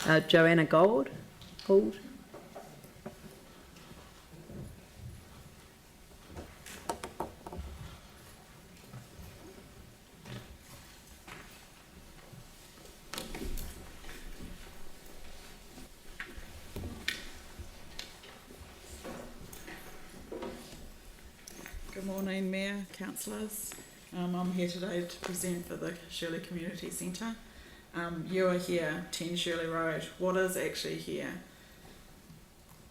Joanna Gould. Good morning, Mayor, councillors. I'm here today to present for the Shirley Community Centre. You are here, 10 Shirley Road. What is actually here?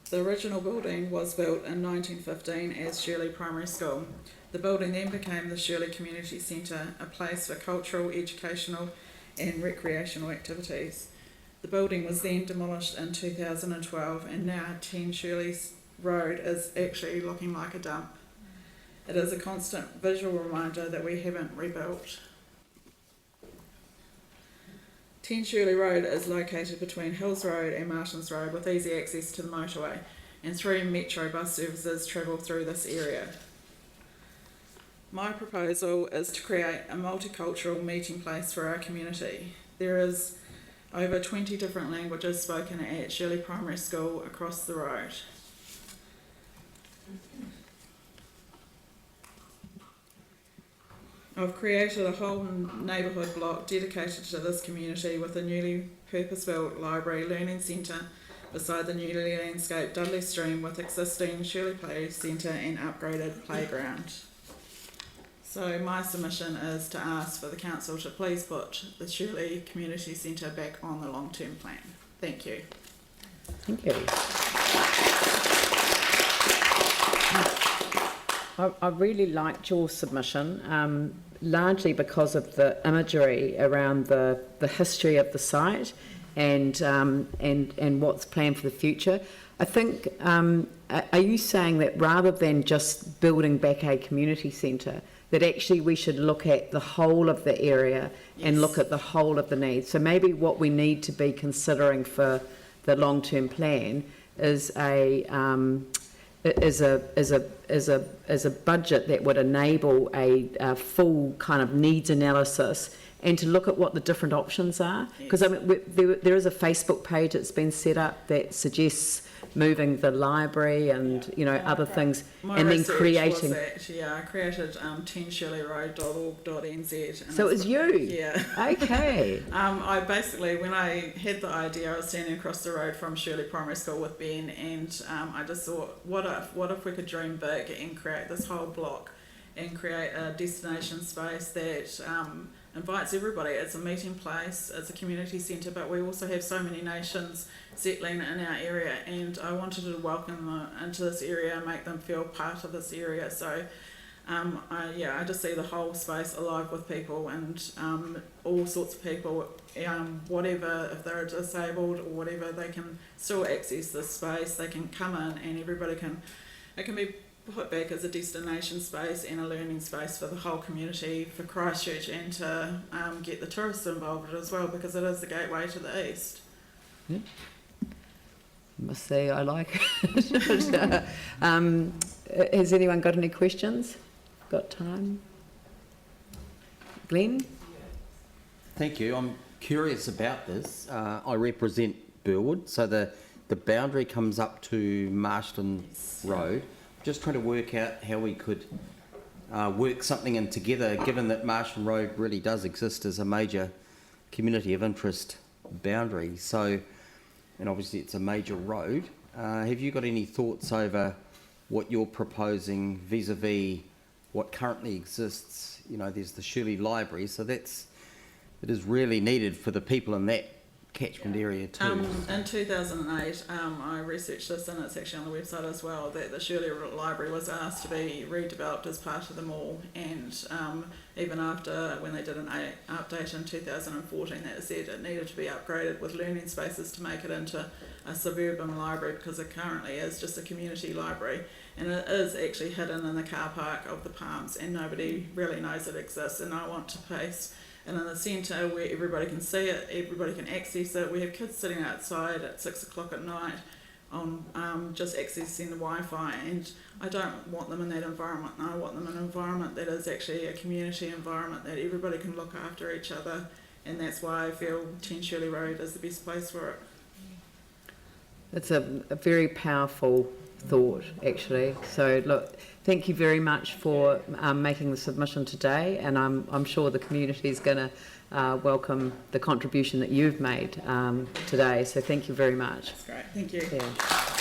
The original building was built in 1915 as Shirley Primary School. The building then became the Shirley Community Centre, a place for cultural, educational and recreational activities. The building was then demolished in 2012 and now 10 Shirley Road is actually looking like a dump. It is a constant visual reminder that we haven't rebuilt. 10 Shirley Road is located between Hills Road and Martins Road with easy access to the motorway, and 3 metro bus services travel through this area. My proposal is to create a multicultural meeting place for our community. There is over 20 different languages spoken at Shirley Primary School across the road. I've created a whole neighbourhood block dedicated to this community with a newly purpose-built library learning centre beside the newly landscaped Dudley Stream with existing Shirley Play Centre and upgraded playground. So my submission is to ask for the council to please put the Shirley Community Centre back on the long-term plan. Thank you. Thank you. I really liked your submission, largely because of the imagery around the history of the site and what's planned for the future. I think, are you saying that rather than just building back a community centre, that actually we should look at the whole of the area and look at the whole of the needs? So maybe what we need to be considering for the long-term plan is a budget that would enable a full kind of needs analysis and to look at what the different options are. Because I mean, there is a Facebook page that's been set up that suggests moving the library and other things, and then creating. I created 10shirleyroad.org.nz. So it was you. Yeah. Okay. I basically, when I had the idea, I was standing across the road from Shirley Primary School with Ben, and I just thought, what if we could dream big and create this whole block and create a destination space that invites everybody. It's a meeting place, it's a community centre, but we also have so many nations settling in our area, and I wanted to welcome them into this area and make them feel part of this area. So I just see the whole space alive with people, and all sorts of people, whatever, if they're disabled or whatever, they can still access this space. They can come in and it can be put back as a destination space and a learning space for the whole community, for Christchurch, and to get the tourists involved as well, because it is the gateway to the east. Yeah. Must say I like it. Has anyone got any questions? Got time? Glenn? Thank you. I'm curious about this. I represent Burwood, so the boundary comes up to Marston Road. Just trying to work out how we could work something in together, given that Marston Road really does exist as a major community of interest boundary. So, and obviously it's a major road. Have you got any thoughts over what you're proposing vis-a-vis what currently exists? There's the Shirley Library, so it is really needed for the people in that catchment area too. In 2008, I researched this, and it's actually on the website as well, that the Shirley Library was asked to be redeveloped as part of the mall, and even after, when they did an update in 2014, that said it needed to be upgraded with learning spaces to make it into a suburban library, because it currently is just a community library, and it is actually hidden in the car park of the Palms, and nobody really knows it exists. And I want to place and in the centre where everybody can see it, everybody can access it. We have kids sitting outside at 6 o'clock at night on just accessing the Wi-Fi, and I don't want them in that environment. I want them in an environment that is actually a community environment, that everybody can look after each other, and that's why I feel 10 Shirley Road is the best place for it. It's a very powerful thought, actually. So, look, thank you very much for making the submission today, and I'm sure the community is going to welcome the contribution that you've made today. So, thank you very much. That's great. Thank you. Yeah.